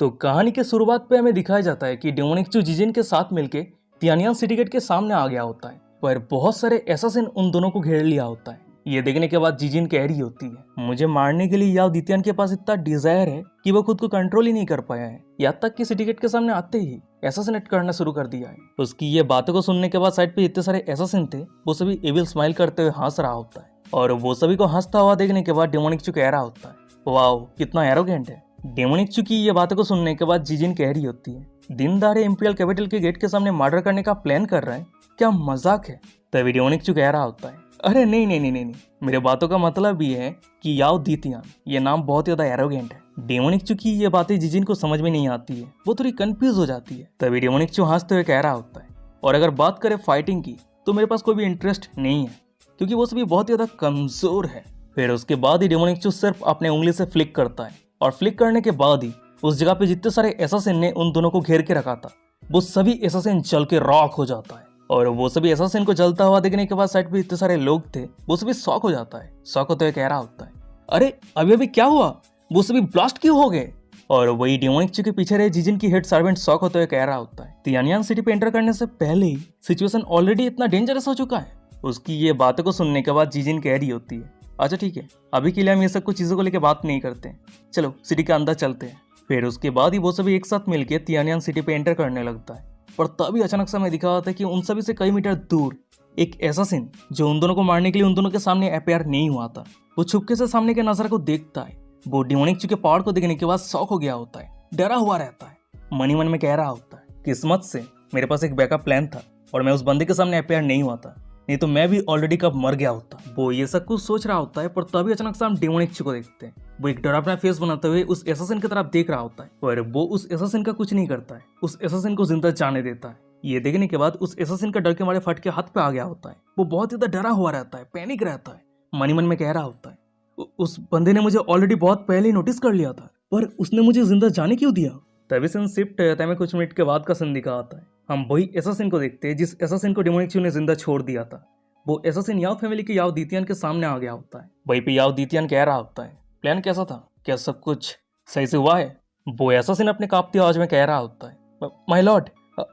तो कहानी के शुरुआत पे हमें दिखाया जाता है कि डेमोनिक जिजिन के साथ मिलके तियानियन सिटी गेट के सामने आ गया होता है, पर बहुत सारे एसासिन उन दोनों को घेर लिया होता है। ये देखने के बाद जिजिन कह रही होती है, मुझे मारने के लिए याव दितियान के पास इतना डिजायर है कि वो खुद को कंट्रोल ही नहीं कर पाया है, यहाँ तक कि सिटी गेट के सामने आते ही एसासिनेट करना शुरू कर दिया है। उसकी ये बातों को सुनने के बाद साइड पे इतने सारे एसासिन थे, वो सभी एविल स्माइल करते हुए हंस रहा होता है, और वो सभी को हंसता हुआ देखने के बाद डेमोनिक कह रहा होता है, वाओ कितना एरोगेंट है। डेमोनिक की ये बातों को सुनने के बाद जिजिन कह रही होती है, दिन दहाड़े इंपीरियल कैपिटल के गेट के सामने मर्डर करने का प्लान कर रहा है, क्या मजाक है। तभी डेमोनिक कह रहा होता है, अरे नहीं नहीं नहीं नहीं, मेरे बातों का मतलब ये है कि याओ दितियान ये नाम बहुत ज्यादा एरोगेंट है। डेमोनिक की ये बातें जिजिन को समझ में नहीं आती है, वो थोड़ी कंफ्यूज हो जाती है। तभी डेमोनिक हंसते हुए कह रहा होता है, और अगर बात करें फाइटिंग की तो मेरे पास कोई भी इंटरेस्ट नहीं है, क्योंकि वो सभी बहुत ज्यादा कमजोर है। फिर उसके बाद ही डेमोनिक सिर्फ अपने उंगली से फ्लिक करता है, और फ्लिक करने के बाद ही उस जगह पे जितने सारे एसासिन ने उन दोनों को घेर के रखा था, वो सभी एसासिन जल के राख हो जाता है। और वो सभी एसासिन को जलता हुआ देखने के बाद साइड पे इतने सारे लोग थे, वो सभी शॉक हो जाता है। शॉक होते हुए कह रहा होता है, अरे अभी अभी क्या हुआ, वो सभी ब्लास्ट क्यों हो गए। और वही डेमोनिक के पीछे रहे जिजिन की हेड सर्वेंट शॉक होते हुए कह रहा होता है, तियानियन सिटी पे एंटर करने से पहले ही सिचुएशन ऑलरेडी इतना डेंजरस हो चुका है। उसकी ये बातों को सुनने के बाद जिजिन कह रही होती है, अच्छा ठीक है, अभी के लिए हम ये सब कुछ चीजों को लेकर बात नहीं करते, चलो सिटी के अंदर चलते हैं। फिर उसके बाद ही वो सभी एक साथ मिलकर तियानियन सिटी पे एंटर करने लगता है, पर तभी अचानक से हमें दिखा होता है कि उन सभी से कई मीटर दूर एक एसासिन जो उन दोनों को मारने के लिए उन दोनों के सामने अपेयर नहीं हुआ था, वो छुपके से सामने के नजर को देखता है। वो डेमोनिक के पावर को देखने के बाद शॉक हो गया होता है, डरा हुआ रहता है, मन ही मन में कह रहा होता है, किस्मत से मेरे पास एक बैकअप प्लान था और मैं उस बंदे के सामने अपेयर नहीं हुआ था, नहीं तो मैं भी ऑलरेडी कब मर गया होता। वो ये सब कुछ सोच रहा होता है, पर तभी अचानक से हम डेमोनिक को देखते हैं। वो एक डरावना फेस बनाते हुए उस एसासिन की तरफ देख रहा होता है, और वो उस एसासिन का कुछ नहीं करता है, उस एसासिन को जिंदा जाने देता है। ये देखने के बाद उस एसासिन का डर के मारे फट के हाथ पे आ गया होता है। वो बहुत ज्यादा डरा हुआ रहता है, पैनिक रहता है, मन ही मन में कह रहा होता है, उस बंदे ने मुझे ऑलरेडी बहुत पहले ही नोटिस कर लिया था, पर उसने मुझे जिंदा जाने क्यों दिया। तभी सीन शिफ्ट होता है, कुछ मिनट के बाद का सीन दिखा आता है। हम वही एसासिन को देखते हैं जिस एसासिन को डेमोनिक ने जिंदा छोड़ दिया था। वो एसासिन याव फैमिली के याव दितियान के सामने आ गया होता है। वहीं पे याव दितियान कह रहा होता है, प्लान कैसा था, क्या सब कुछ सही से हुआ है। वो एसासिन अपने कांपती आवाज में कह रहा होता है, माय लॉर्ड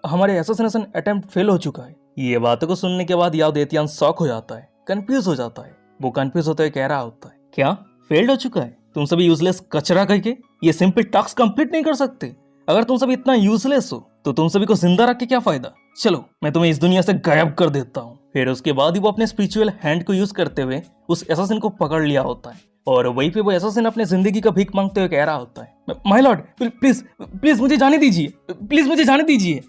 हमारे एसासिनेशन अटेम्प्ट फेल हो चुका है। ये बातों को सुनने के बाद याव दितियान शॉक हो जाता है, कंफ्यूज हो जाता है। वो कंफ्यूज होते हुए कह रहा होता है, क्या फेल्ड हो चुका है, तुम सभी यूजलेस कचरा करके ये सिंपल टास्क कंप्लीट नहीं कर सकते। अगर तुम सभी इतना यूजलेस हो तो तुम सभी को जिंदा रख के क्या फायदा, चलो मैं तुम्हें इस दुनिया से गायब कर देता हूँ। फिर उसके बाद ही वो अपने स्पिरिचुअल हैंड को यूज करते हुए उस एसासिन को पकड़ लिया होता है, और वहीं पे वो एसासिन अपने जिंदगी का भीख मांगते हुए कह रहा होता है, माय लॉर्ड प्लीज प्लीज मुझे जाने दीजिए, प्लीज मुझे जाने दीजिए।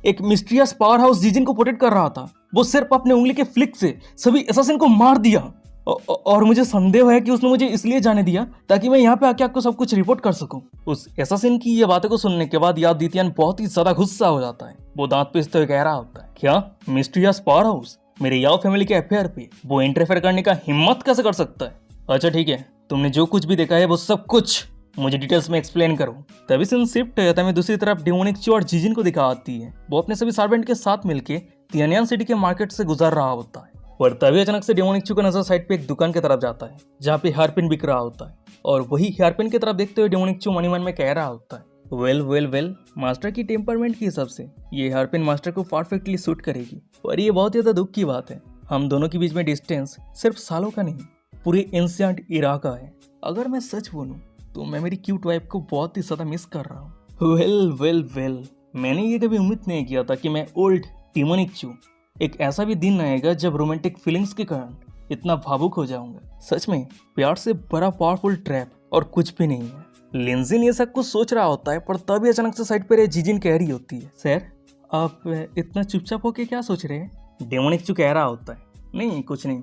एक मिस्टीरियस पावर हाउस जिजिन को प्रोटेक्ट कर रहा था, वो सिर्फ अपने उंगली के फ्लिक से सभी एसासिन को मार दिया, और मुझे संदेह है कि उसने मुझे इसलिए जाने दिया ताकि मैं यहाँ पे आके आपको सब कुछ रिपोर्ट कर सकूं। उस एसासिन की ये बातें को सुनने के बाद याव दितियान बहुत ही ज्यादा गुस्सा हो जाता है। वो दांत पीसते हुए कह रहा होता है, क्या मिस्टीरियस पावर हाउस मेरे याव फैमिली के अफेयर पे वो इंटरफेयर करने का हिम्मत कैसे कर सकता है। अच्छा ठीक है, तुमने जो कुछ भी देखा है वो सब कुछ मुझे डिटेल्स में एक्सप्लेन करो। तभी सीन शिफ्ट होता है, दूसरी तरफ डेमोनिक और जिजिन को दिखा आती है। वो अपने सभी सर्वेंट के साथ मिलके तियानियन सिटी के मार्केट से गुजर रहा होता है, और तभी अचानक से डेमोनिक का नजर साइड पे एक दुकान की तरफ जाता है जहाँ पे हेयरपिन बिक रहा होता है, और वही हेयरपिन की तरफ देखते हुए डेमोनिक मन ही मन में कह रहा होता है, वेल वेल वेल, मास्टर की टेम्परमेंट के हिसाब से ये हेयरपिन मास्टर को परफेक्टली सूट करेगी। और ये बहुत ज्यादा दुख की बात है, हम दोनों के बीच में डिस्टेंस सिर्फ सालों का नहीं, पूरे एंशिएंट इरा का है। अगर मैं सच बोलूं तो मैं मेरी क्यूट वाइफ को बहुत ही ज्यादा मिस कर रहा हूँ। वेल वेल वेल, मैंने ये कभी उम्मीद नहीं किया था कि मैं ओल्ड डेमोनिक एक ऐसा भी दिन आएगा जब रोमांटिक फीलिंग्स के कारण इतना भावुक हो जाऊंगा। सच में प्यार से बड़ा पावरफुल ट्रैप और कुछ भी नहीं है। लिंजिन ये सब कुछ सोच रहा होता है, पर तभी अचानक से साइड पर जिजिन कह रही होती है, सर आप इतना चुपचाप होके क्या सोच रहे हैं। डेमोनिक कह रहा होता है, नहीं कुछ नहीं,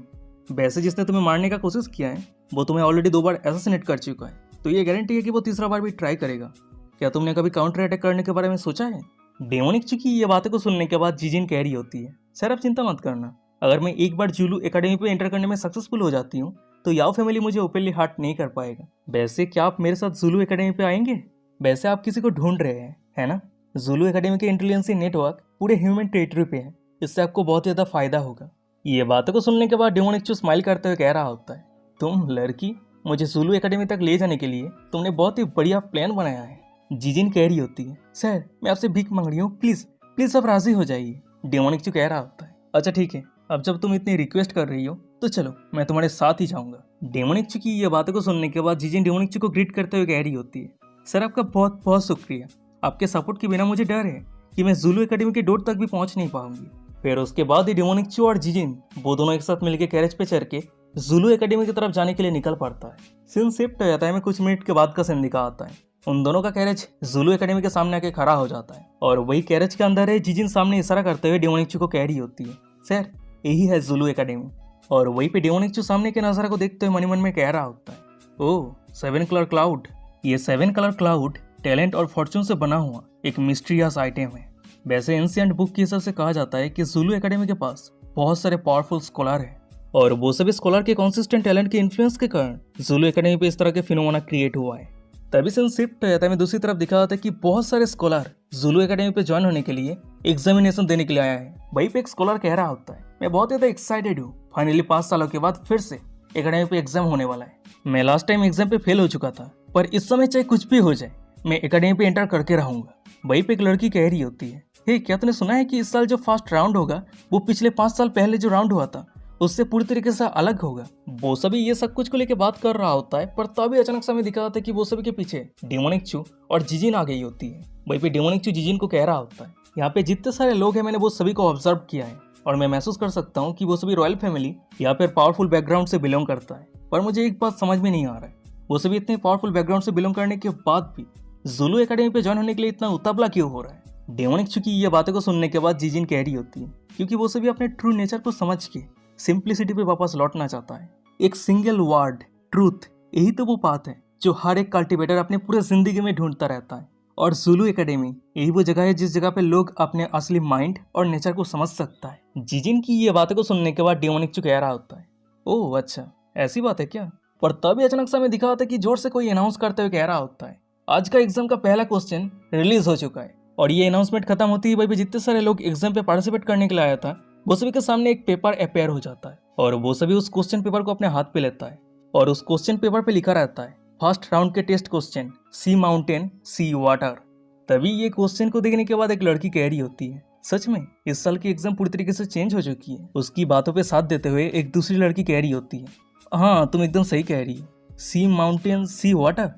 वैसे जिसने तुम्हें मारने का कोशिश किया है वो तुम्हें ऑलरेडी 2 बार एसासिनेट कर चुका है, तो ये गारंटी है कि वो तीसरा बार भी ट्राई करेगा। क्या तुमने कभी काउंटर अटैक करने के बारे में सोचा है। डेमोनिक की ये बातें को सुनने के बाद जिजिन कह रही होती है, सर आप चिंता मत करना, अगर मैं एक बार जुलू एकेडमी पे एंटर करने में सक्सेसफुल हो जाती हूँ तो याओ फैमिली मुझे ओपनली हार्ट नहीं कर पाएगा। वैसे क्या आप मेरे साथ जुलू एकेडमी पे आएंगे। वैसे आप किसी को ढूंढ रहे हैं है ना। जुलू एकेडमी के इंटेलिजेंसी नेटवर्क पूरे ह्यूमन टेरिटरी पे है, इससे आपको बहुत ज्यादा फायदा होगा। ये बातों को सुनने के बाद डेमोनिक स्माइल करते हुए कह रहा होता है, तुम लड़की मुझे जुलू एकेडमी तक ले जाने के लिए तुमने बहुत ही बढ़िया प्लान बनाया है। जीजिन कह रही होती है, सर मैं आपसे भीख मांग रही हूँ, प्लीज प्लीज आप राजी हो जाइए। डेमोनिक कह रहा होता है, अच्छा ठीक है, अब जब तुम इतनी रिक्वेस्ट कर रही हो तो चलो मैं तुम्हारे साथ ही जाऊंगा। डेमोनिक की ये बातों को सुनने के बाद जीजिन डेमोनिक को ग्रीट करते हुए कह रही होती है, सर आपका बहुत बहुत शुक्रिया, आपके सपोर्ट के बिना मुझे डर है कि मैं जुलू एकेडमी के डोर तक भी पहुंच नहीं पाऊंगी। फिर उसके बाद ही डेमोनिक और जीजिन वो दोनों एक साथ मिलकर कैरेज पे चढ़ के जुलू एकेडमी की तरफ जाने के लिए निकल पड़ता है। सीन शिफ्ट हो जाता है, में कुछ मिनट के बाद का सीन दिखा आता है। उन दोनों का कैरेज जुलू एकेडमी के सामने आके खड़ा हो जाता है और वही कैरेज के अंदर है जीजिन सामने इशारा करते हुए डेमोनिक को कह रही होती है, सर यही है जुलू एकेडमी। और वहीं पे डेमोनिक सामने के नजारा को देखते हुए मन में कह रहा होता है, ओह 7 कलर क्लाउड। ये 7 कलर क्लाउड टैलेंट और फॉर्चून से बना हुआ एक मिस्टीरियस आइटम है। वैसे एंशिएंट बुक के हिसाब से कहा जाता है कि जुलू एकेडमी के पास बहुत सारे पावरफुल स्कॉलर हैं और वो सभी स्कॉलर के कंसिस्टेंट टैलेंट के इन्फ्लुएंस के कारण जुलू एकेडमी पे इस तरह के फिनोमेना क्रिएट हुआ है। तभी से शिफ्ट हो जाता है, मैं दूसरी तरफ दिखा जाता है कि बहुत सारे स्कॉलर जुलू एकेडमी पे ज्वाइन होने के लिए एग्जामिनेशन देने के लिए आया है। वहीं पे एक स्कॉलर कह रहा होता है, मैं बहुत ज्यादा एक्साइटेड हूँ, फाइनली 5 सालों के बाद फिर से एकेडमी पे एग्जाम होने वाला है। मैं लास्ट टाइम एग्जाम पे फेल हो चुका था, पर इस समय चाहे कुछ भी हो जाए मैं एकेडमी पे एंटर करके रहूंगा। वहीं पे एक लड़की कह रही होती है, हे क्या तूने सुना है कि इस साल जो फर्स्ट राउंड होगा वो पिछले 5 साल पहले जो राउंड हुआ था उससे पूरी तरीके से अलग होगा। वो सभी ये सब कुछ को लेकर बात कर रहा होता है, पर तभी अचानक से हमें दिखा जाता है कि वो सभी के पीछे डेमोनिक और जीजिन आ गई होती है। वहीं पे डेमोनिक जीजिन को कह रहा होता है, यहाँ पे जितने सारे लोग हैं मैंने वो सभी को ऑब्जर्व किया है और मैं महसूस कर सकता हूँ कि वो सभी रॉयल फैमिली या फिर पावरफुल बैकग्राउंड से बिलोंग करता है। पर मुझे एक बात समझ में नहीं आ रहा है, वो सभी इतने पावरफुल बैकग्राउंड से बिलोंग करने के बाद भी जुलू एकेडमी पे ज्वाइन होने के लिए इतना उतावला क्यों हो रहा है। डेमोनिक की ये बातों को सुनने के बाद जीजिन कह रही होती है, क्योंकि वो सभी अपने ट्रू नेचर को समझ के सिंप्लिसिटी पे वापस लौटना चाहता है। एक सिंगल वर्ड ट्रूथ, यही तो वो बात है जो हर एक कल्टिवेटर अपने पूरे जिंदगी में ढूंढता रहता है। और जुलू एकेडमी यही वो जगह है जिस जगह पे लोग अपने असली माइंड और नेचर को समझ सकता है। जीजिन की ये बातों को सुनने के बाद डेमोनिक कह रहा होता है, ओह अच्छा ऐसी बात है क्या। पर तभी अचानक से हमें दिखा होता है कि जोर से कोई अनाउंस करते हुए कह रहा होता है, आज का एग्जाम का पहला क्वेश्चन रिलीज हो चुका है। और ये अनाउंसमेंट खत्म होती है, भाई जितने सारे लोग एग्जाम पे पार्टिसिपेट करने के लिए आया था वो सभी के सामने एक पेपर अपेयर हो जाता है और वो सभी उस क्वेश्चन पेपर को अपने हाथ पे लेता है और उस क्वेश्चन पेपर पे लिखा रहता है, फर्स्ट राउंड के टेस्ट क्वेश्चन, सी माउंटेन सी वाटर। तभी ये क्वेश्चन को देखने के बाद एक लड़की कह रही होती है, सच में इस साल की एग्जाम पूरी तरीके से चेंज हो चुकी है। उसकी बातों पे साथ देते हुए एक दूसरी लड़की कह रही होती है, हाँ तुम एकदम सही कह रही हो, सी माउंटेन सी वाटर,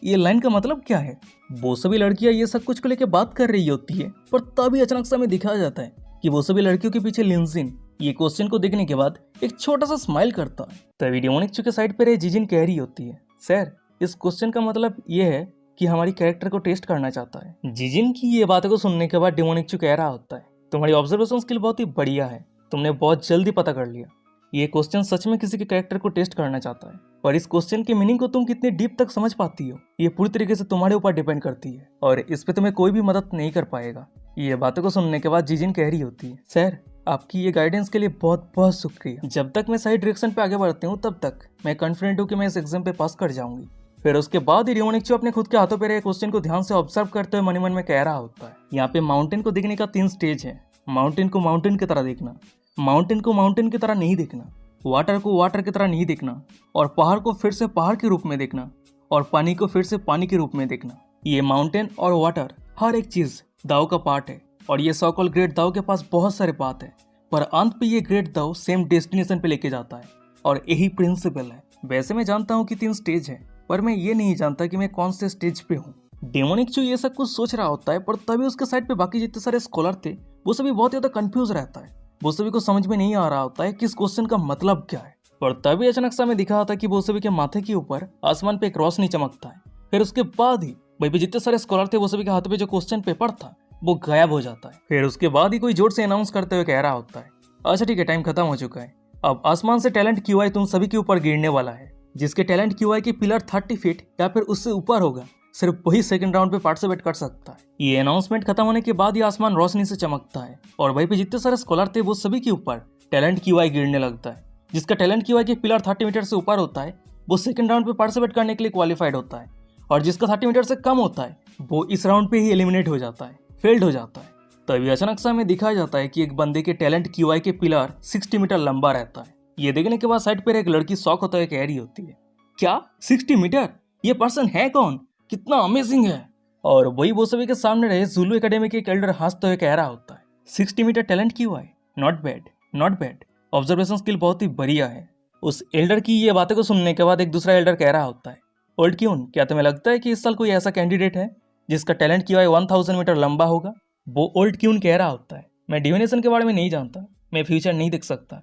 ये लाइन का मतलब क्या है। वो सभी लड़कियां ये सब कुछ को लेकर बात कर रही होती है, पर तभी अचानक से हमें दिखाया जाता है कि वो सभी लड़कियों के पीछे लिंजिन ये क्वेश्चन को देखने के बाद एक छोटा सा स्माइल करता है। तभी डेमोनिक के साइड पे रहे जीजिन कह रही होती है, सर इस क्वेश्चन का मतलब ये है कि हमारी कैरेक्टर को टेस्ट करना चाहता है। जीजिन की ये बातों को सुनने के बाद डेमोनिक कह रहा होता है, तुम्हारी ऑब्जर्वेशन स्किल बहुत ही बढ़िया है, तुमने बहुत जल्दी पता कर लिया, ये क्वेश्चन सच में किसी के कैरेक्टर को टेस्ट करना चाहता है। और इस क्वेश्चन के मीनिंग को तुम कितने डीप तक समझ पाती हो ये पूरी तरीके से तुम्हारे ऊपर डिपेंड करती है और इस पे तुम्हें कोई भी मदद नहीं कर पाएगा। ये बातों को सुनने के बाद जीजिन कह रही होती है, सर आपकी ये गाइडेंस के लिए बहुत बहुत शुक्रिया, जब तक मैं सही डायरेक्शन पे आगे बढ़ती हूँ तब तक मैं कॉन्फिडेंट हूँ कि मैं इस एग्जाम पे पास कर जाऊंगी। फिर उसके बाद ही डेमोनिक अपने खुद के हाथों पे रहे क्वेश्चन को ध्यान से ऑब्जर्व करते हुए मन में कह रहा होता है, यहाँ पे माउंटेन को देखने का 3 स्टेज है। माउंटेन को माउंटेन की तरह देखना, माउंटेन को माउंटेन की तरह नहीं देखना, वाटर को वाटर की तरह नहीं देखना, और पहाड़ को फिर से पहाड़ के रूप में देखना, और पानी को फिर से पानी के रूप में देखना। ये माउंटेन और वाटर हर एक चीज दाव का पार्ट है और ये सॉकॉल ग्रेट दाव के पास बहुत सारे पाथ है, पर अंत पे ये ग्रेट दाव सेम डेस्टिनेशन पे लेके जाता है और यही प्रिंसिपल है। वैसे मैं जानता हूँ कि 3 स्टेज है, पर मैं ये नहीं जानता कि मैं कौन से स्टेज पे हूँ। डेमोनिक ये सब कुछ सोच रहा होता है, पर तभी उसके साइड पे बाकी जितने सारे स्कॉलर थे वो सभी बहुत ज्यादा कंफ्यूज रहता है। वो सभी को समझ में नहीं आ रहा होता है कि इस क्वेश्चन का मतलब क्या है। पर तभी अचानक से हमें दिखा होता है कि वो सभी के माथे के ऊपर आसमान पे एक रोशनी चमकता है। फिर उसके बाद ही भाई जितने सारे स्कॉलर थे वो सभी के हाथ पे जो क्वेश्चन पेपर था वो गायब हो जाता है। फिर उसके बाद ही कोई जोर से अनाउंस करते हुए कह रहा होता है, अच्छा ठीक है, टाइम खत्म हो चुका है, अब आसमान से टैलेंट क्यूआई तुम सभी के ऊपर गिरने वाला है। जिसके टैलेंट क्यूआई की पिलर 30 फीट या फिर उससे ऊपर होगा सिर्फ वही सेकंड राउंड पे पार्टिसिपेट कर सकता है। ये अनाउंसमेंट खत्म होने के बाद ही आसमान रोशनी से चमकता है और वहीं पे जितने सारे स्कॉलर थे वो सभी के ऊपर टैलेंट क्यूआई गिरने लगता है। जिसका टैलेंट क्यूआई की पिलर 30 मीटर से ऊपर होता है वो सेकंड राउंड पे पार्टिसिपेट करने के लिए क्वालिफाइड होता है, और जिसका 30 मीटर से कम होता है वो इस राउंड पे ही एलिमिनेट हो जाता है, फेल्ड हो जाता है। तभी अचानक से हमें दिखाया जाता है कि एक बंदे के टैलेंट क्यूआई के पिलर 60 मीटर लंबा रहता है। ये देखने के बाद साइड पर एक लड़की शॉक होता है कह रही होती है, क्या 60 मीटर, ये पर्सन है कौन, कितना अमेजिंग है। और वही वो सभी के सामने रहे जुलू एकेडमी के एक एल्डर हंसते हुए कह रहा होता है, 60 मीटर टैलेंट क्यों है, not bad not bad, observation skill बहुत ही बढ़िया है। उस एल्डर की ये बातें को सुनने के बाद एक दूसरा एल्डर कह रहा होता है, ओल्ड क्यून, क्या तुम्हें लगता है कि इस साल कोई ऐसा कैंडिडेट है जिसका टैलेंट क्यों है 1000 मीटर लंबा होगा? वो ओल्ड क्यून कह रहा होता है, मैं डिविनेशन के बारे में नहीं जानता, मैं फ्यूचर नहीं देख सकता,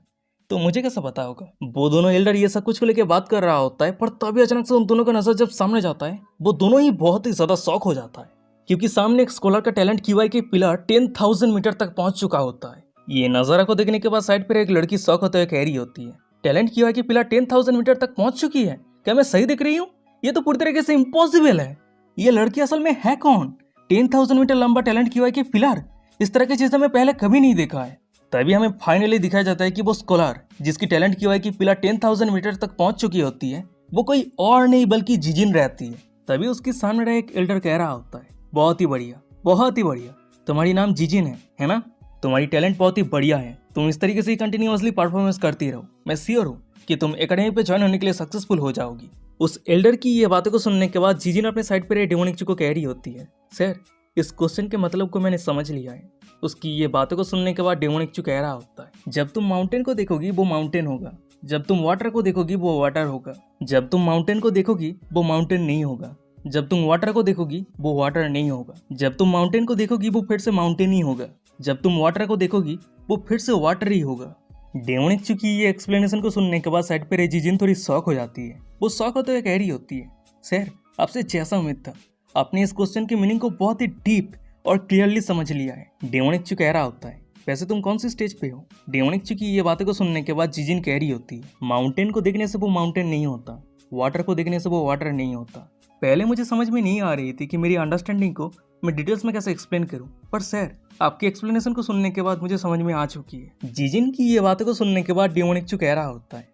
तो मुझे कैसे पता होगा। वो दोनों एल्डर ये सब कुछ को लेकर बात कर रहा होता है, पर तभी अचानक से उन दोनों का नजर जब सामने जाता है वो दोनों ही बहुत ही ज्यादा शॉक हो जाता है, क्योंकि सामने एक स्कॉलर का टैलेंट क्यूआई के पिलर 10,000 मीटर तक पहुंच चुका होता है। ये नजारा को देखने के बाद साइड पर एक लड़की शॉक होते हुए कह रही होती है, टैलेंट क्यूआई की पिलर 10,000 मीटर तक पहुंच चुकी है, क्या मैं सही दिख रही हूँ? ये तो पूरी तरीके से इम्पॉसिबल है। ये लड़की असल में है कौन? 10,000 मीटर लंबा टैलेंट क्यूआई के पिलर, इस तरह की चीजें मैं पहले कभी नहीं देखा है। तभी हमें फाइनली दिखाया जाता है कि वो स्कॉलर जिसकी टैलेंट क्यूआई की पिलर 10,000 मीटर तक पहुंच चुकी होती है वो कोई और नहीं बल्कि जिजिन रहती है। तभी उसके सामने रहा एक एल्डर कह रहा होता है, बहुत ही बढ़िया बहुत ही बढ़िया, तुम्हारी नाम जिजिन है ना? तुम्हारी टैलेंट बहुत ही बढ़िया है, तुम इस तरीके से कंटिन्यूअसली परफॉर्मेंस करती रहो, मैं श्योर हूँ कि तुम एकेडमी पे ज्वाइन होने के लिए सक्सेसफुल हो जाओगी। उस एल्डर की ये बातों को सुनने के बाद जिजिन अपने साइड पर डेमोनिक को कह रही होती है, सर इस क्वेश्चन के मतलब को मैंने समझ लिया है। उसकी ये बातों को सुनने के बाद डेमोनिक कह रहा होता है, जब तुम माउंटेन को देखोगी वो माउंटेन होगा, जब तुम वाटर को देखोगी वो वाटर होगा, जब तुम माउंटेन को देखोगी वो माउंटेन नहीं होगा, जब तुम वाटर को देखोगी वो वाटर नहीं होगा, जब तुम माउंटेन को देखोगी वो फिर से माउंटेन ही होगा, जब तुम वाटर को देखोगी वो फिर से वाटर ही होगा। डेमोनिक की ये एक्सप्लेनेशन को सुनने के बाद साइड पर जिजिन थोड़ी शॉक हो जाती है। वो शॉक होते हुए कह रही होती है, सर आपसे जैसा उम्मीद था, आपने इस क्वेश्चन के मीनिंग को बहुत ही डीप और क्लियरली समझ लिया है। डेमोनिक कह रहा होता है, वैसे तुम कौन सी स्टेज पे हो? डेमोनिक की ये बातें को सुनने के बाद जिजिन कह रही होती है, माउंटेन को देखने से वो माउंटेन नहीं होता, वाटर को देखने से वो वाटर नहीं होता। पहले मुझे समझ में नहीं आ रही थी कि मेरी अंडरस्टैंडिंग को मैं डिटेल्स में कैसे एक्सप्लेन करूं, पर सर आपकी एक्सप्लेनेशन को सुनने के बाद मुझे समझ में आ चुकी है। जिजिन की ये बातें को सुनने के बाद डेमोनिक कह रहा होता है,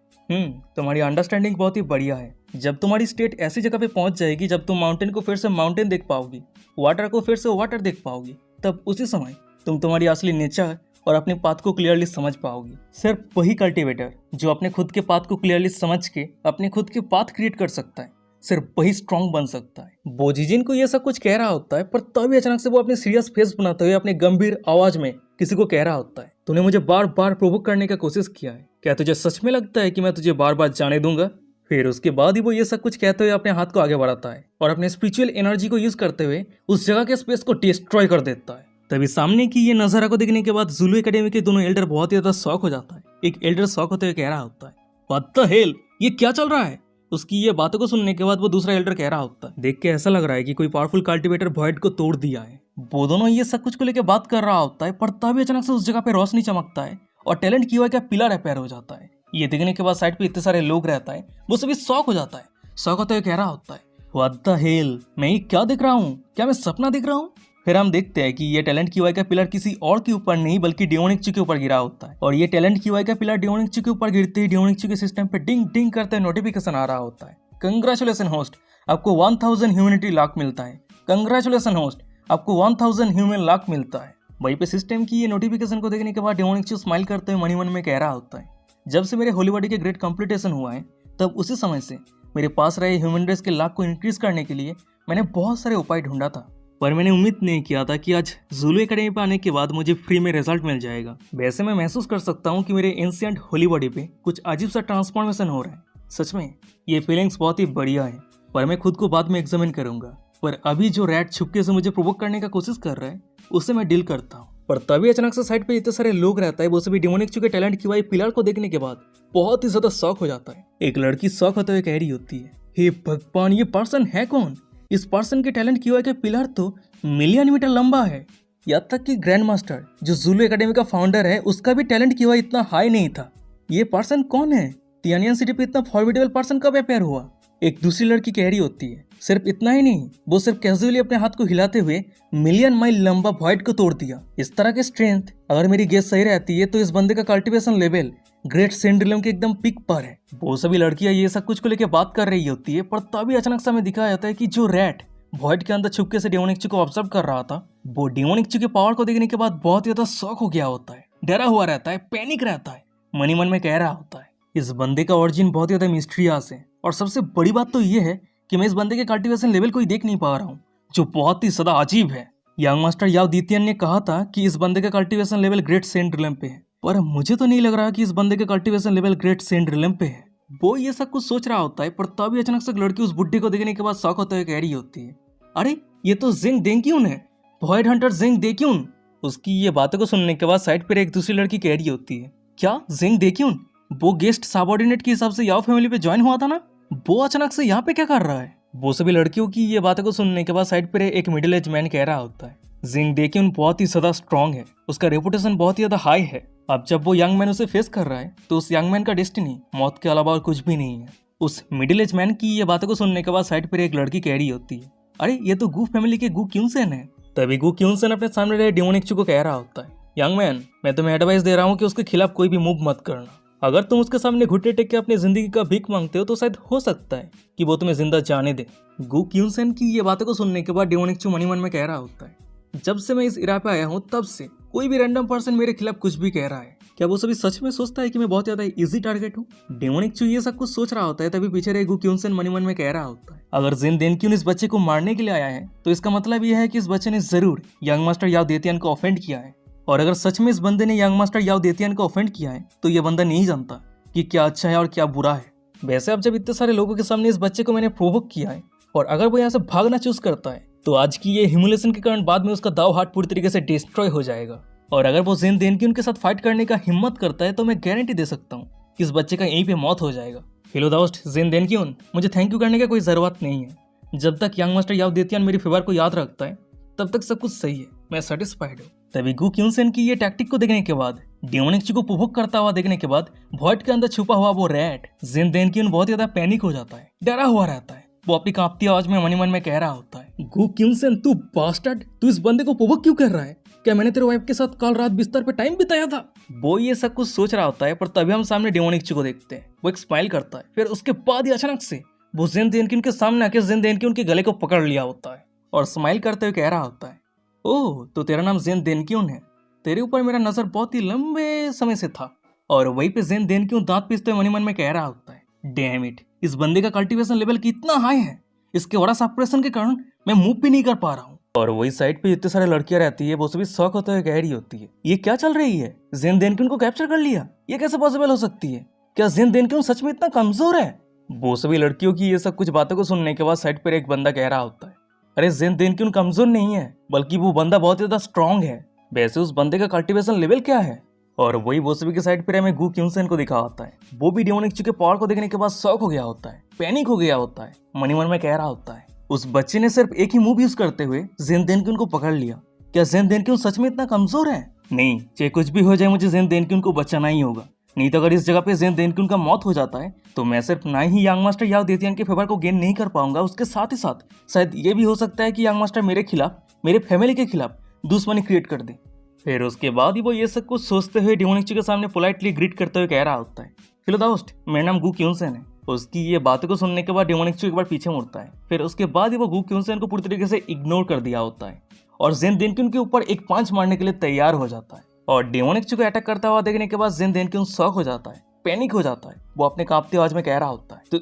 तुम्हारी अंडरस्टैंडिंग बहुत ही बढ़िया है। जब तुम्हारी स्टेट ऐसी जगह पे पहुंच जाएगी जब तुम माउंटेन को फिर से माउंटेन देख पाओगी, वाटर को फिर से वाटर देख पाओगी, तब उसी समय तुम तुम्हारी असली नेचर और अपने पाथ को क्लियरली समझ पाओगी। सिर्फ वही कल्टीवेटर जो अपने खुद के पाथ को क्लियरली समझ के अपने खुद के पाथ क्रिएट कर सकता है, सिर्फ वही स्ट्रॉन्ग बन सकता है। वो जिजिन को ये सब कुछ कह रहा होता है, पर तभी अचानक से वो अपने सीरियस फेस बनाते हुए अपने गंभीर आवाज में किसी को कह रहा होता है, तूने मुझे बार बार प्रोवोक करने का कोशिश किया है, क्या तुझे सच में लगता है कि मैं तुझे बार बार जाने दूंगा? फिर उसके बाद ही वो ये सब कुछ कहते हुए अपने हाथ को आगे बढ़ाता है और अपने स्पिरिचुअल एनर्जी को यूज करते हुए उस जगह के स्पेस को डिस्ट्रॉय कर देता है। तभी सामने की ये नजारा को देखने के बाद जुलू एकेडमी के दोनों एल्डर बहुत ही ज्यादा शॉक हो जाता है। एक एल्डर शॉक होते हुए कह रहा होता है, व्हाट द हेल, ये क्या चल रहा है? उसकी ये बातों को सुनने के बाद वो दूसरा एल्डर कह रहा होता है, देख के ऐसा लग रहा है कि कोई पावरफुल कल्टीवेटर वॉइड को तोड़ दिया है। वो दोनों ये सब कुछ को लेकर बात कर रहा होता है, पर तभी अचानक से उस जगह पे रोशनी चमकता है और टैलेंट क्यूआई का पिलर रिपेयर हो जाता है। ये देखने के बाद साइड पे इतने सारे लोग रहता है, वो सभी शॉक हो जाता है। शॉक होते हुए कह रहा होता है, व्हाट द हेल, मैं ये क्या देख रहा हूँ? क्या मैं सपना देख रहा हूँ? फिर हम देखते हैं कि ये टैलेंट क्यूआई का पिलर किसी और के ऊपर नहीं बल्कि डेमोनिक के ऊपर गिरा होता है, और ये टैलेंट क्यूआई का पिलर डेमोनिक के ऊपर गिरते ही डेमोनिक के सिस्टम पे डिंग डिंग करते नोटिफिकेशन आ रहा होता है, कंग्रेचुलेशन होस्ट, आपको 1000 ह्यूमैनिटी लॉक मिलता है। कंग्रेचुलेशन होस्ट, आपको 1000 ह्यूमन लॉक मिलता है। वहीं पे सिस्टम की ये नोटिफिकेशन को देखने के बाद डेमोनिक स्माइल करते हुए मनी मन में कह रहा होता है, जब से मेरे होली बॉडी के ग्रेट कंप्लीटेशन हुआ है तब उसी समय से मेरे पास रहे ह्यूमन रेस के लाख को इंक्रीज करने के लिए मैंने बहुत सारे उपाय ढूंढा था, पर मैंने उम्मीद नहीं किया था कि आज जुलू एकेडमी पे आने के बाद मुझे फ्री में रिजल्ट मिल जाएगा। वैसे मैं महसूस कर सकता हूँ कि मेरे एंशिएंट होली बॉडी पे कुछ अजीब सा ट्रांसफॉर्मेशन हो रहा है। सच में ये फीलिंग्स बहुत ही बढ़िया है, पर मैं खुद को बाद में एग्जामिन करूंगा। पर अभी जो रैट छुपके से मुझे प्रोवोक करने का कोशिश कर रहा है उससे मैं डील करता हूँ। पर तभी अचानक से साइड पे इतने सारे लोग रहता है, वो सभी डेमोनिक के टैलेंट क्यूआई पिलर को देखने के बाद बहुत ही ज्यादा शॉक हो जाता है। एक लड़की शॉक होते हुए कह रही होती है, हे भगवान, ये पर्सन है कौन? इस पर्सन के टैलेंट क्यूआई के पिलर तो मिलियन मीटर लंबा है। यहाँ तक कि ग्रैंड मास्टर जो जुलू एकेडमी का फाउंडर है उसका भी टैलेंट क्यूआई इतना हाई नहीं था। ये पर्सन कौन है? तियानियन सिटी पे इतना फॉर्मिडेबल पर्सन कब अपेयर हुआ? एक दूसरी लड़की कह रही होती है, सिर्फ इतना ही नहीं, वो सिर्फ कैजुअली अपने हाथ को हिलाते हुए मिलियन माइल लंबा वॉइड को तोड़ दिया। इस तरह के स्ट्रेंथ, अगर मेरी गेस सही रहती है तो इस बंदे का कल्टीवेशन लेवल ग्रेट सिंड्रोम के एकदम पिक पर है। वो सभी लड़कियां ये सब कुछ को लेकर बात कर रही होती है, पर तभी अचानक से हमें दिखाया जाता है कि जो रैट वॉइड के अंदर छुपके से डेमोनिक को ऑब्जर्व कर रहा था, वो डेमोनिक के पावर को देखने के बाद बहुत ज्यादा शॉक हो गया होता है, डरा हुआ रहता है, पैनिक रहता है, मनी मन में कह रहा होता है, इस बंदे का ओरिजिन बहुत ज्यादा मिस्टीरियस है। और सबसे बड़ी बात तो ये है कि मैं इस बंदे के कल्टीवेशन लेवल को ही देख नहीं पा रहा हूँ, जो बहुत ही सदा अजीब है। यंग मास्टर याओ दितियन ने कहा था कि इस बंदे का cultivation level great saint realm पे है, पर मुझे तो नहीं लग रहा कि इस बंदे का cultivation level great saint realm पे है। वो ये सब कुछ सोच रहा होता है, पर तभी अचानक से एक लड़की उस बुड्ढे को देखने के बाद शॉक होते हुए कह रही होती है, अरे ये तो जिंग देंग्यून है, वॉइड हंटर जिंग देंग्यून। उसकी ये बातों को सुनने के बाद साइड पर एक दूसरी लड़की कह रही होती है, क्या जिंग देंग्यून? वो गेस्ट सबऑर्डिनेट के हिसाब से याओ फैमिली पे ज्वाइन हुआ था ना, वो अचानक से यहाँ पे क्या कर रहा है? वो सभी लड़कियों की ये बातों को सुनने के बाद साइड पर एक मिडिल एज मैन कह रहा होता है, जिंग देंग्यून बहुत ही ज्यादा स्ट्रांग है, उसका रेपुटेशन बहुत ही ज्यादा हाई है। अब जब वो यंग मैन उसे फेस कर रहा है तो उस यंग मैन का डेस्टिनी मौत के अलावा और कुछ भी नहीं है। उस मिडिल एज मैन की ये बातों को सुनने के बाद साइड पर एक लड़की कह रही होती है, अरे ये तो गू फैमिली के गू क्यूनसेन है। तभी गू क्यूनसेन अपने सामने रहे डेमोनिक्चू को कह रहा होता है, यंग मैन मैं तुम्हें एडवाइस दे रहा हूँ कि उसके खिलाफ कोई भी मूव मत करना। अगर तुम उसके सामने घुटने टेक के अपनी जिंदगी का भीख मांगते हो तो शायद हो सकता है कि वो तुम्हें जिंदा जाने दे। गू क्यूनसेन की ये बातों को सुनने के बाद डेमोनिक्चू मनी मन में कह रहा होता है, जब से मैं इस इरा पे आया हूँ तब से कोई भी रैंडम पर्सन मेरे खिलाफ कुछ भी कह रहा है, क्या वो सभी सच में सोचता है कि मैं बहुत ज्यादा इजी टारगेट हूँ? डेमोनिक्चू ये सब कुछ सोच रहा होता है, तभी पीछे रहे गू क्यूनसेन मनी मन में कह रहा होता है, अगर जिन देनक्यून इस बच्चे को मारने के लिए आया है तो इसका मतलब यह है कि इस बच्चे ने जरूर यंग मास्टर याओ देतियन को ऑफेंड किया है। और अगर सच में इस बंदे ने यंग मास्टर याओ देतियन को ऑफेंड किया है तो यह बंदा नहीं जानता कि क्या अच्छा है और क्या बुरा है। वैसे अब जब इतने सारे लोगों के सामने इस बच्चे को मैंने प्रोवोक किया है और अगर वो यहाँ से भागना चूज करता है तो आज की ये ह्यूमिलेशन के कारण बाद में उसका दाव हाथ पूरी तरीके से डिस्ट्रॉय हो जाएगा। और अगर वो जिन देनक्यून के साथ फाइट करने का हिम्मत करता है तो मैं गारंटी दे सकता हूँ कि इस बच्चे का यहीं पे मौत हो जाएगा। हेलो दोस्त जिन देनक्यून, मुझे थैंक यू करने का कोई जरूरत नहीं है। जब तक यंग मास्टर याओ देतियन मेरी फेवर को याद रखता है तब तक सब कुछ सही है, मैं सेटिस्फाइड हूँ। तभी गू क्यूनसेन की ये टैक्टिक को देखने के बाद, डेमोनिक्चू को प्रोवोक करता हुआ देखने के बाद वॉइड के अंदर छुपा हुआ वो रैट जिन देनक्यून बहुत ज्यादा पैनिक हो जाता है, डरा हुआ रहता है। वो अपनी कांपती आवाज में मनी मन में कह रहा होता है, गू क्यूनसेन तू बास्टर्ड, तू इस बंदे को प्रोवोक क्यों कर रहा है? क्या मैंने तेरे वाइफ के साथ कल रात बिस्तर पे टाइम बिताया था? वो ये सब कुछ सोच रहा होता है, पर तभी हम सामने डेमोनिक्चू को देखते हैं। वो एक स्माइल करता है, फिर उसके बाद ही अचानक से वो जिन देनक्यून के सामने आके जिन देनक्यून के गले को पकड़ लिया होता है और स्माइल करते हुए कह रहा होता है, ओह तो तेरा नाम जिन देनक्यून है, तेरे ऊपर मेरा नजर बहुत ही लंबे समय से था। और वहीं पे जिन देनक्यून दांत पीसते हुए मनी मन में कह रहा होता है, डैम इट, इस बंदे का कल्टीवेशन लेवल कितना हाई है, इसके ऑरा सप्रेशन के कारण मैं मूव भी नहीं कर पा रहा हूँ। और वही साइड पे इतने सारे लड़कियां रहती है, वो सभी शौक होते हुए कह रही होती है, ये क्या चल रही है, जिन देनक्यून को कैप्चर कर लिया, ये कैसे पॉसिबल हो सकती है? क्या जिन देनक्यून सच में इतना कमजोर है? वो सभी लड़कियों की ये सब कुछ बातों को सुनने के बाद साइड पर एक बंदा कह रहा होता है, अरे जिन देनक्यून कमजोर नहीं है, बल्कि वो बंदा बहुत ज्यादा स्ट्रांग है। वैसे उस बंदे का कल्टीवेशन लेवल क्या है? और वही वो सभी के साइड पर हमें गू क्यूनसेन को दिखा होता है। वो भी डेमोनिक्चू के पावर को देखने के बाद शॉक हो गया होता है, पैनिक हो गया होता है, मनी मन में कह रहा होता है, उस बच्चे ने सिर्फ एक ही मूव यूज करते हुए जिन देनक्यून को पकड़ लिया, क्या जिन देनक्यून सच में इतना कमजोर है? नहीं, चाहे कुछ भी हो जाए मुझे जिन देनक्यून को बचाना ही होगा, नहीं तो अगर इस जगह पे जिन देनक्यून का मौत हो जाता है तो मैं सिर्फ ना ही यंग मास्टर याओ देतियन के फेवर को गेन नहीं कर पाऊंगा, उसके साथ ही साथ शायद ये भी हो सकता है कि यंग मास्टर मेरे खिलाफ, मेरे फैमिली के खिलाफ दुश्मनी क्रिएट कर दे। फिर उसके बाद ही वो ये सब कुछ सोचते हुए डेमोनिक्चू के सामने पोलाइटली ग्रीट करते हुए कह रहा होता है, हेलो दोस्त मेरा नाम गू क्यूनसेन है। उसकी ये बातों को सुनने के बाद डेमोनिक्चू एक बार पीछे मुड़ता है, फिर उसके बाद ही वो गू क्यूनसेन को पूरी तरीके से इग्नोर कर दिया होता है और जिन देनक्यून के ऊपर एक पांच मारने के लिए तैयार हो जाता है। और डेमोनिक्चू को अटैक करता हुआ देखने के बाद जिन देनक्यून शॉक हो जाता है, पैनिक हो जाता है। वो अपने कांपती आवाज में कह रहा होता है,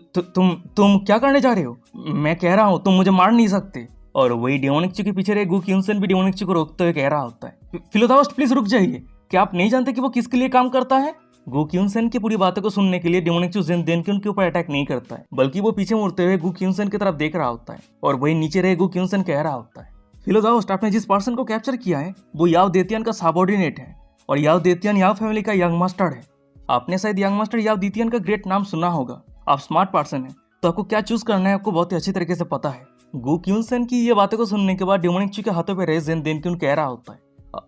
तुम क्या करने जा रहे हो? मैं कह रहा हूँ तुम मुझे मार नहीं सकते। और वही डेमोनिक्चू के पीछे रहे गू क्यूनसेन भी डेमोनिक्चू को रोकते हुए कह रहा होता है, फिलोदाउस्ट प्लीज रुक जाइए, क्या आप नहीं जानते कि वो किसके लिए काम करता है? गू क्यूनसेन की पूरी बातों को सुनने के लिए डेमोनिक्चू जिन देनक्यून के ऊपर अटैक नहीं करता है, बल्कि वो पीछे मुड़ते हुए गू क्यूनसेन की तरफ देख रहा होता है। और वही नीचे रहे गू क्यूनसेन कह रहा होता है, फिलोदाउस्ट आपने जिस पर्सन को कैप्चर किया है वो याओ देतियन का सबऑर्डिनेट है और याओ देतियन याओ फैमिली का यंग मास्टर है। आपने शायद यंग मास्टर याओ देतियन का ग्रेट नाम सुना होगा, आप स्मार्ट पर्सन है तो आपको क्या चूज करना है आपको बहुत ही अच्छी तरीके से पता है। गू क्यूनसेन की ये बातों को सुनने के बाद डेमोनिक्चू के हाथों पे रहे जिन देनक्यून कह रहा होता है,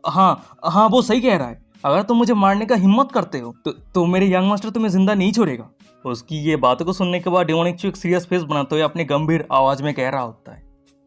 हाँ वो सही कह रहा है, अगर तुम मुझे मारने का हिम्मत करते हो तो मेरे यंग मास्टर तुम्हें जिंदा नहीं छोड़ेगा। उसकी ये बातों को सुनने के बाद डेमोनिक्चू एक सीरियस फेस बनाते हुए अपनी गंभीर आवाज में कह रहा होता है,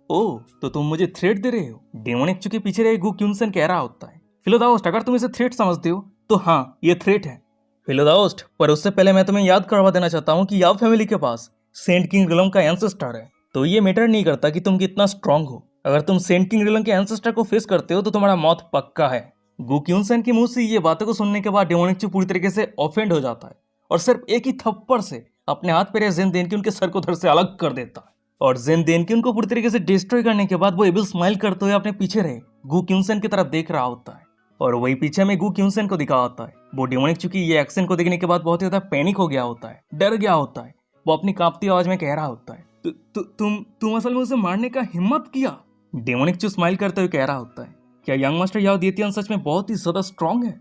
ओह तो तुम मुझे थ्रेट दे रहे हो? डेमोनिक्चू के पीछे रहे गू क्यूनसेन कह रहा होता है, फिलोदाउस्ट अगर तुम इसे थ्रेट समझते हो तो हाँ ये थ्रेट है। फिलोदाउस्ट पर उससे पहले मैं तुम्हें याद करवा देना चाहता हूँ कि याओ फैमिली के पास सेंट किंग रिलम का एंसेस्टर है, तो ये मैटर नहीं करता कि तुम कितना स्ट्रांग हो, अगर तुम सेंट किंग रिलम के एंसेस्टर को फेस करते हो तो तुम्हारा मौत पक्का है। गू क्यूनसेन की मुंह से ये बातों को सुनने के बाद डेमोनिक्चू पूरी तरीके से ऑफेंड हो जाता है और सिर्फ एक ही थप्पड़ से अपने हाथ पे रहे जिन देनक्यून के सर को धड़ से अलग कर देता है। और जिन देनकिन को पूरी तरीके से डिस्ट्रॉय करने के बाद वो एविल स्माइल करते हुए अपने पीछे रहे गु क्यूनसेन की तरफ देख रहा होता है। और वही पीछे में गु क्यूनसेन को दिखा होता है। वो डेमोनिक चूंकि ये एक्शन को देखने के बाद बहुत ही ज्यादा पैनिक हो गया होता है, डर गया होता है। वो अपनी कांपती आवाज में कह रहा होता है, तुम असल में उसे मारने का हिम्मत किया। डेमोनिक चू स्माइल करते हुए कह रहा होता है, क्या यंग मास्टर याओ दिएतियन सच में बहुत ही ज्यादा स्ट्रांग है।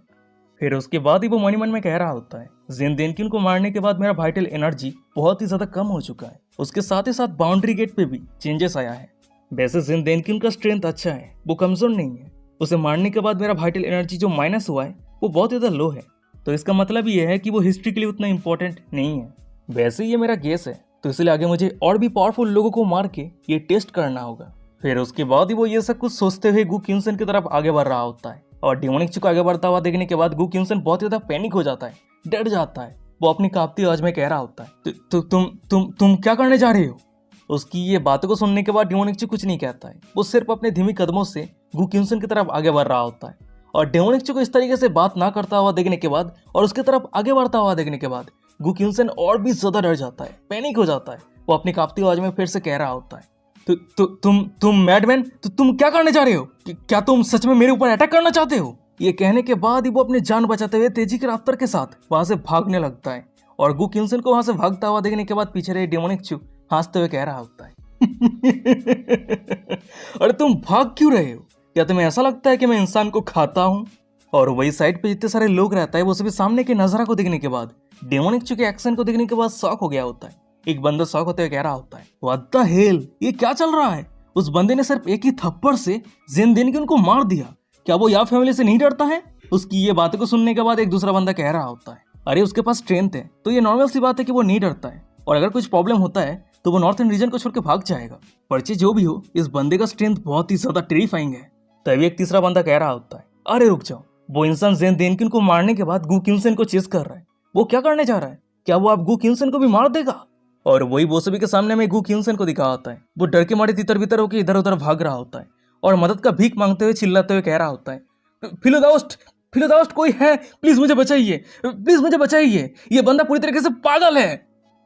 फिर उसके बाद ही वो मन ही मन में कह रहा होता है, जिन देनकिन को मारने के बाद मेरा वाइटल एनर्जी बहुत ही ज्यादा कम हो चुका है। उसके साथ ही साथ बाउंड्री गेट पे भी चेंजेस आया है। वैसे जिन देनकिन का स्ट्रेंथ अच्छा है, वो कमजोर नहीं है। उसे मारने के बाद मेरा वाइटल एनर्जी जो माइनस हुआ है वो बहुत ज्यादा लो है। तो इसका मतलब ये है कि वो हिस्ट्री के लिए उतना इंपॉर्टेंट नहीं है। वैसे ये मेरा गेस है, तो इसलिए आगे मुझे और भी पावरफुल लोगों को मार के ये टेस्ट करना होगा। फिर उसके बाद ही वो ये सब कुछ सोचते हुए गु क्यूनसेन की तरफ आगे बढ़ रहा होता है। और डेमोनिक चू को आगे बढ़ता हुआ देखने के बाद गु क्यूनसेन बहुत ज्यादा पैनिक हो जाता है, डर जाता है। वो अपनी कांपती आवाज में कह रहा होता है, तुम क्या करने जा रहे हो। उसकी ये बातों को सुनने के बाद डेमोनिक चू कुछ नहीं कहता है। वो सिर्फ अपने धीमी कदमों से गु क्यूनसेन की तरफ आगे बढ़ रहा होता है। और डेमोनिक चू को इस तरीके से बात ना करता हुआ देखने के बाद और उसकी तरफ आगे बढ़ता हुआ देखने के बाद गु क्यूनसेन और भी ज्यादा डर जाता है, पैनिक हो जाता है। वो अपनी कांपती आवाज में फिर से कह रहा होता है, तुम मैडमैन, तुम क्या करने जा रहे हो। क्या तुम सच में मेरे ऊपर अटैक करना चाहते हो। ये कहने के बाद ही वो अपनी जान बचाते हुए तेजी की रफ्तार के साथ वहां से भागने लगता है। और गु क्यूनसेन को वहां से भागता हुआ देखने के बाद पीछे रहे डेमोनिक चू हंसते हुए कह रहा होता है, अरे तुम भाग क्यों रहे हो। क्या तुम्हें ऐसा लगता है कि मैं इंसान को खाता हूँ। और वही साइड पे जितने सारे लोग रहता है वो सभी सामने के नजारा को देखने के बाद डेमोनिक चू के एक्शन को देखने के बाद शॉक हो गया होता है। एक बंदा शॉक होते हुए कह रहा होता है, व्हाट द हेल, ये क्या चल रहा है। उस बंदे ने सिर्फ एक ही थप्पड़ से जिन देनकिन को मार दिया। क्या वो याओ फैमिली से नहीं डरता है। उसकी ये बातें को सुनने के बाद एक दूसरा बंदा कह रहा होता है, अरे उसके पास स्ट्रेंथ है तो ये नॉर्मल सी बात है कि वो नहीं डरता है। और अगर कुछ प्रॉब्लम होता है तो वो नॉर्थ ईस्ट रीजन को छोड़ के भाग जाएगा। परचे जो भी हो, इस बंदे का स्ट्रेंथ बहुत ही ज्यादा टेरिफाइंग है। तभी एक तीसरा बंदा कह रहा होता है, अरे रुक जाओ, वो इंसान जिन देनकिन को मारने के बाद गु क्यूनसेन को चेस कर रहा है। वो क्या करने जा रहा है। क्या वो आप गु क्यूनसेन को भी मार देगा। और वही वो सभी के सामने में गु क्यूनसेन को दिखा होता है। वो डर के मारे तितर बितर होकर इधर उधर भाग रहा होता है और मदद का भीख मांगते हुए चिल्लाते हुए कह रहा होता है, फिलोदाउस्ट कोई है, प्लीज मुझे बचाइए, प्लीज मुझे बचाइए, ये बंदा पूरी तरीके से पागल है।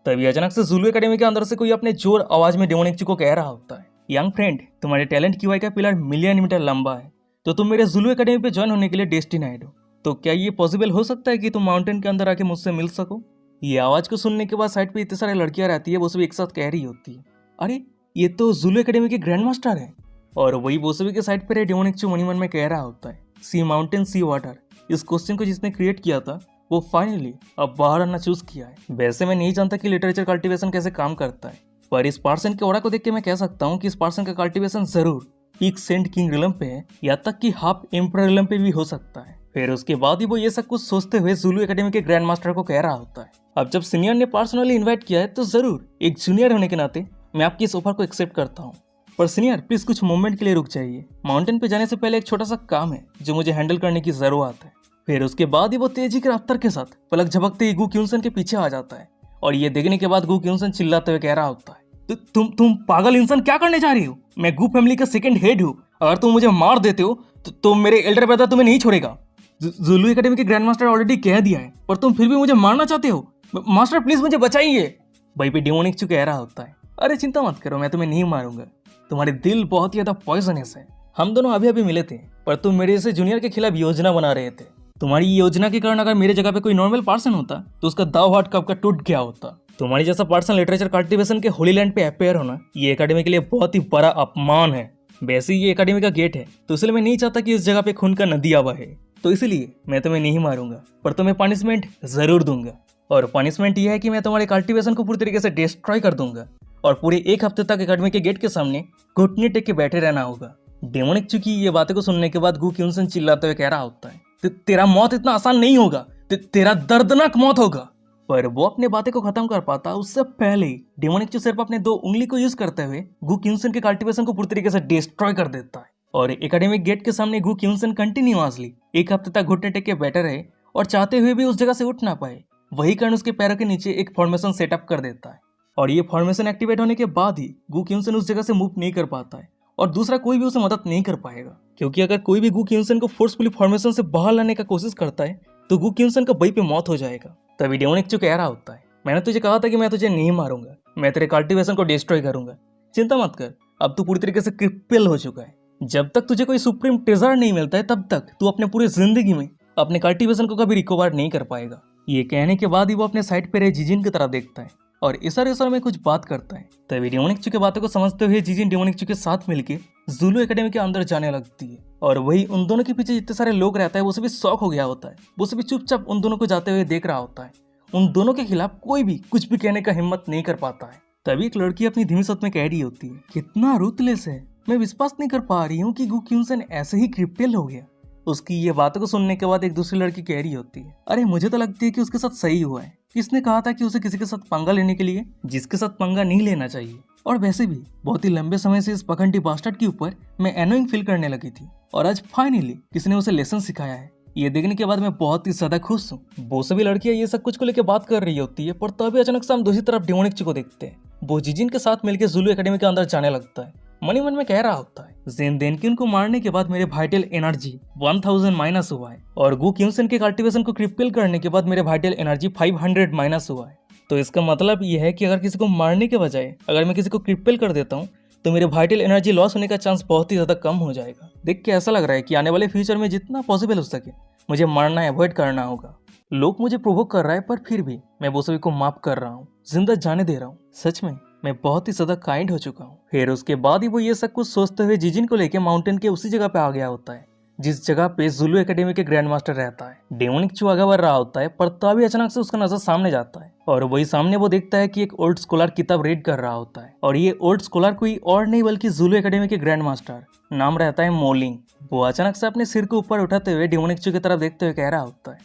तभी अचानक से जुलू एकेडमी के अंदर से कोई अपने जोर आवाज में डेमोनिक चू को कह रहा होता है, यंग फ्रेंड, तुम्हारे टैलेंट की वाई का पिलर मिलियन मीटर लंबा है, तो तुम मेरे जुलू एकेडमी पे ज्वाइन होने के लिए डेस्टिनाइड हो। तो क्या ये पॉसिबल हो सकता है कि तुम माउंटेन के अंदर आके मुझसे मिल सको। ये आवाज को सुनने के बाद साइड पे इतने सारे लड़कियां रहती है, वो सभी एक साथ कह रही होती है, अरे ये तो जुलू एकेडमी के ग्रैंड मास्टर है। और वही वो सभी के साइड पे डेमोनिक चू मनी मन में कह रहा होता है, सी माउंटेन सी वाटर। इस क्वेश्चन को जिसने क्रिएट किया था वो फाइनली अब बाहर आना चूज किया है। वैसे मैं नहीं जानता कि लिटरेचर कल्टीवेशन कैसे काम करता है, पर इस पर्सन के ऑरा को देख के मैं कह सकता हूँ कि इस पर्सन का कल्टीवेशन जरूर पीक सेंट किंग रिलम पे है, या तक कि हाफ एम्पर रिलम पे भी हो सकता है। फिर उसके बाद ही वो ये सब कुछ सोचते हुए जुलू एकेडमी के ग्रैंड मास्टर को कह रहा होता है, अब जब सीनियर ने पर्सनली इन्वाइट किया है तो जरूर एक जूनियर होने के नाते मैं आपकी इस ऑफर को एक्सेप्ट करता हूँ। पर सीनियर प्लीज कुछ मोमेंट के लिए रुक जाइए, माउंटेन पे जाने से पहले एक छोटा सा काम है जो मुझे हैंडल करने की जरूरत है। फिर उसके बाद ही वो तेजी की रफ्तार के साथ पलक झपकते ही गु क्यूनसेन के पीछे आ जाता है। और ये देखने के बाद गु क्यूनसेन चिल्लाते हुए कह रहा होता है, तुम पागल इंसान क्या करने जा रही हो। मैं गु फैमिली का सेकंड हेड हूँ, अगर तुम मुझे मार देते हो तो मेरे एल्डर ब्रदर तुम्हें नहीं छोड़ेगा। जुलू एकेडमी के ग्रैंड मास्टर ऑलरेडी कह दिया है, पर तुम फिर भी मुझे मारना चाहते हो। मास्टर प्लीज मुझे बचाइए। भाई पे डेमोनिक चू कह रहा होता है, अरे चिंता मत करो, मैं तुम्हें नहीं मारूंगा, तुम्हारे दिल बहुत ही ज्यादा पॉइजनस है। हम दोनों अभी अभी मिले थे, पर तुम मेरे जैसे जूनियर के खिलाफ योजना बना रहे थे। तुम्हारी योजना के कारण अगर मेरे जगह पे कोई नॉर्मल पर्सन होता तो उसका दाव हाथ कब का टूट गया होता। तुम्हारी जैसा पर्सन लिटरेचर कल्टीवेशन के होली लैंड पे अपेयर होना ये एकेडमी के लिए बहुत ही बड़ा अपमान है। वैसे ये एकेडमी का गेट है, तो इसलिए मैं नहीं चाहता कि इस जगह पे खून का नदी आवा है, तो इसलिए मैं तुम्हें नहीं मारूंगा, पर तुम्हें पनिशमेंट जरूर दूंगा। और पनिशमेंट यह है कि मैं तुम्हारे कल्टीवेशन को पूरी तरीके से डिस्ट्रॉय कर दूंगा और पूरे एक हफ्ते तक एकेडमी के गेट के सामने घुटने टेक के बैठे रहना होगा। डेमोनिक चू की ये बातें को सुनने के बाद गु क्यूनसेन चिल्लाते हुए कह रहा होता है, तेरा मौत इतना आसान नहीं होगा, तेरा दर्दनाक मौत होगा। पर वो अपने बातें को खत्म कर पाता उससे पहले ही डेमोनिक चू सिर्फ अपने दो उंगली को यूज करते हुए गु क्यूनसेन के कल्टीवेशन को पूरी तरीके से डिस्ट्रॉय कर देता है। और एकेडमिक गेट के सामने गु क्यूनसेन कंटिन्यूअसली एक हफ्ते तक घुटने टेक के बैठे रहे और चाहते हुए भी उस जगह से उठ ना पाए। वही कारण उसके पैरों के नीचे एक फॉर्मेशन सेटअप कर देता है और ये फॉर्मेशन एक्टिवेट होने के बाद ही गु क्यूनसेन उस जगह से मूव नहीं कर पाता है और दूसरा कोई भी उसे मदद नहीं कर पाएगा, क्योंकि अगर कोई भी गु क्यूनसेन को फोर्सफुली फॉर्मेशन से बाहर लाने का कोशिश करता है तो गु क्यूनसेन का वहीं पे मौत हो जाएगा। तभी डेमोनिक चू कह रहा होता है, मैंने तुझे कहा था कि मैं तुझे नहीं मारूंगा, मैं तेरे कल्टीवेशन को डिस्ट्रॉय करूंगा, चिंता मत कर, अब तू पूरी तरीके से क्रिप्पल हो चुका है। जब तक तुझे कोई सुप्रीम ट्रेजर नहीं मिलता है तब तक तू अपने पूरी जिंदगी में अपने कल्टीवेशन को कभी रिकवर नहीं कर पाएगा। ये कहने के बाद ही वो अपने साइड पे रहे जिजिन की तरफ देखता है और इशारे में कुछ बात करता है। तभी डेमोनिक की बातों को समझते हुए जिजिन डेमोनिक के साथ मिलकर जुलू एकेडमी के अंदर जाने लगती है और वही उन दोनों के पीछे जितने सारे लोग रहता है वो सभी शॉक हो गया होता है। वो सभी चुपचाप उन दोनों को जाते हुए देख रहा होता है। उन दोनों के खिलाफ कोई भी कुछ भी कहने का हिम्मत नहीं कर पाता है। तभी एक लड़की अपनी धीमी स्वर में कह रही होती है, कितना रूथलेस है, मैं विश्वास नहीं कर पा रही हूँ कि गु क्यूनसन ऐसे ही क्रिप्टल हो गया। उसकी ये बातों को सुनने के बाद एक दूसरी लड़की कह रही होती है, अरे मुझे तो लगती है कि उसके साथ सही हुआ है। किसने कहा था कि उसे किसी के साथ पंगा लेने के लिए, जिसके साथ पंगा नहीं लेना चाहिए। और वैसे भी बहुत ही लंबे समय से इस पखंडी बास्टर्ड के ऊपर मैं एनोइंग फील करने लगी थी और आज फाइनली किसी ने उसे लेसन सिखाया है। ये देखने के बाद मैं बहुत ही ज्यादा खुश हूँ। वो सभी लड़कियां ये सब कुछ को लेकर बात कर रही होती है, पर तभी अचानक से हम दूसरी तरफ डेमोनिक को देखते हैं। वो जिजिन के साथ मिलकर जुलू एकेडमी के अंदर जाने लगता है। मनी मन में कह रहा होता है, जेनदेनकिन को मारने के बाद मेरे वाइटल एनर्जी 1000 माइनस हुआ है और गु क्यूनसन के कल्टीवेशन को क्रिप्पल करने के बाद मेरे वाइटल एनर्जी 500 माइनस हुआ है। तो इसका मतलब ये है कि अगर किसी को मारने के बजाय अगर मैं किसी को क्रिप्पल कर देता हूँ तो मेरे वाइटल एनर्जी लॉस होने का चांस बहुत ही ज्यादा कम हो जाएगा। देख के ऐसा लग रहा है कि आने वाले फ्यूचर में जितना पॉसिबल हो सके मुझे मारना अवॉइड करना होगा। लोग मुझे प्रोवोक कर रहा है पर फिर भी मैं वो सभी को माफ कर रहा हूँ, जिंदा जाने दे रहा हूँ। सच में मैं बहुत ही ज्यादा काइंड हो चुका हूँ। फिर उसके बाद ही वो ये सब कुछ सोचते हुए जिजिन को लेकर माउंटेन के उसी जगह पे आ गया होता है जिस जगह पे जुलू एकेडमी के ग्रैंड मास्टर रहता है। डेमोनिक चू आगे बढ़ रहा होता है पर तभी अचानक से उसका नजर सामने जाता है और वही सामने वो देखता है कि एक ओल्ड स्कॉलर किताब रीड कर रहा होता है और ये ओल्ड स्कॉलर कोई और नहीं बल्कि जुलू एकेडमी के ग्रैंड मास्टर, नाम रहता है मोलिंग। वो अचानक से अपने सिर को ऊपर उठाते हुए डेमोनिक चू की तरफ देखते हुए कह रहा होता है,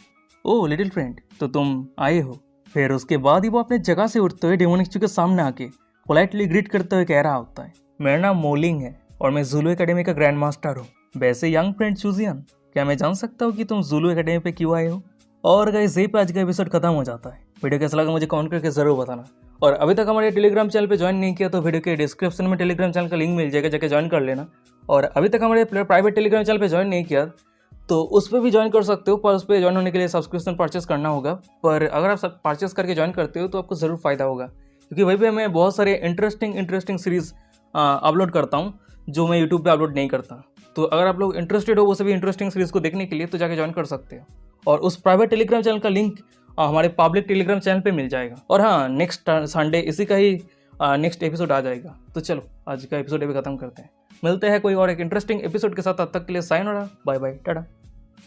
ओ लिटिल फ्रेंड, तो तुम आए हो। फिर उसके बाद ही वो अपने जगह से उठते हुए डेमोनिक चू के सामने आके पोलाइटली ग्रीट करते हुए कह रहा होता है, मेरा नाम मोलिंग है और मैं जुलू एकेडमी का ग्रैंड मास्टर हूँ। वैसे यंग फ्रेंड चूजियन, क्या मैं जान सकता हूँ कि तुम जुलू एकेडमी पे क्यों आए हो? और गाइस यहीं पे आज का एपिसोड खत्म हो जाता है। वीडियो कैसा लगा मुझे कमेंट करके जरूर बताना और अभी तक हमारे टेलीग्राम चैनल पे ज्वाइन नहीं किया तो वीडियो के डिस्क्रिप्शन में टेलीग्राम चैनल का लिंक मिल जाएगा, जाके ज्वाइन कर लेना। और अभी तक हमारे प्राइवेट टेलीग्राम चैनल पे ज्वाइन नहीं किया तो उस पर भी ज्वाइन कर सकते हो, पर उस पर ज्वाइन होने के लिए सब्सक्रिप्शन परचेस करना होगा। पर अगर आप परचेस करके ज्वाइन करते हो तो आपको ज़रूर फायदा होगा, क्योंकि वहीं पे मैं बहुत सारे इंटरेस्टिंग सीरीज़ अपलोड करता हूँ जो मैं यूट्यूब पे अपलोड नहीं करता। तो अगर आप लोग इंटरेस्टेड हो वो सभी इंटरेस्टिंग सीरीज़ को देखने के लिए तो जाके ज्वाइन कर सकते हो और उस प्राइवेट टेलीग्राम चैनल का लिंक हमारे पब्लिक टेलीग्राम चैनल पे मिल जाएगा। और हाँ, नेक्स्ट संडे इसी का ही नेक्स्ट एपिसोड आ जाएगा। तो चलो आज का एपिसोड अभी खत्म करते हैं, मिलते हैं कोई और एक इंटरेस्टिंग एपिसोड के साथ। तब तक के लिए साइन हो रहा, बाय बाय, टाटा।